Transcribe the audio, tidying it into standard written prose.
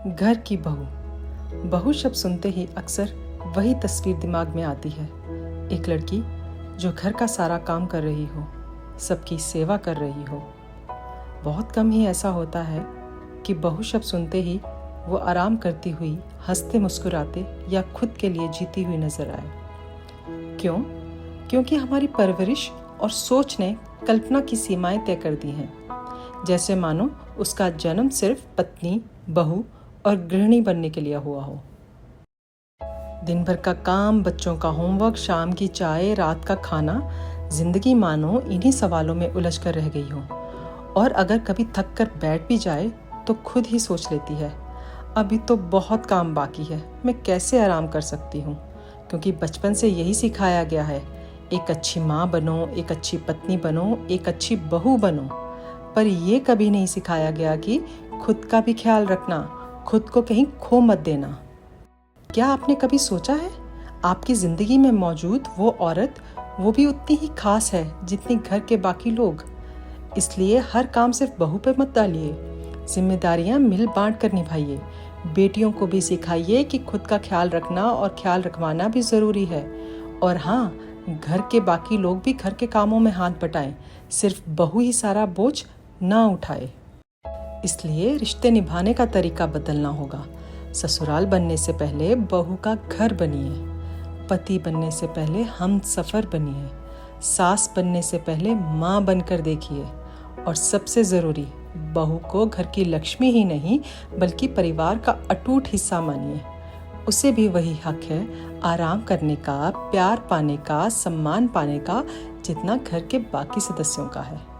घर की बहू। बहू शब्द सुनते ही अक्सर वही तस्वीर दिमाग में आती है। एक लड़की जो घर का सारा काम कर रही हो, सबकी सेवा कर रही हो। बहुत कम ही ऐसा होता है कि बहू शब्द सुनते ही वो आराम करती हुई, हंसते मुस्कुराते या खुद के लिए जीती हुई नजर आए। क्यों? क्योंकि हमारी परवरिश और सोच ने कल्पना की सीमाएं तय कर दी हैं, जैसे मानो उसका जन्म सिर्फ पत्नी, बहू और गृहिणी बनने के लिए हुआ हो। दिन भर का काम, बच्चों का होमवर्क, शाम की चाय, रात का खाना, जिंदगी मानो इन्हीं सवालों में उलझ कर रह गई हो। और अगर कभी थक कर बैठ भी जाए तो खुद ही सोच लेती है, अभी तो बहुत काम बाकी है, मैं कैसे आराम कर सकती हूँ। क्योंकि बचपन से यही सिखाया गया है, एक अच्छी माँ बनो, एक अच्छी पत्नी बनो, एक अच्छी बहू बनो। पर ये कभी नहीं सिखाया गया कि खुद का भी ख्याल रखना, खुद को कहीं खो मत देना। क्या आपने कभी सोचा है, आपकी ज़िंदगी में मौजूद वो औरत, वो भी उतनी ही खास है जितनी घर के बाकी लोग। इसलिए हर काम सिर्फ बहू पे मत डालिए, जिम्मेदारियां मिल बांट कर निभाइए। बेटियों को भी सिखाइए कि खुद का ख्याल रखना और ख्याल रखवाना भी ज़रूरी है। और हाँ, घर के बाकी लोग भी घर के कामों में हाथ बटाएं, सिर्फ बहू ही सारा बोझ ना उठाए। इसलिए रिश्ते निभाने का तरीका बदलना होगा। ससुराल बनने से पहले बहू का घर बनिए, पति बनने से पहले हमसफर बनिए, सास बनने से पहले माँ बनकर देखिए। और सबसे ज़रूरी, बहू को घर की लक्ष्मी ही नहीं बल्कि परिवार का अटूट हिस्सा मानिए। उसे भी वही हक है आराम करने का, प्यार पाने का, सम्मान पाने का, जितना घर के बाकी सदस्यों का है।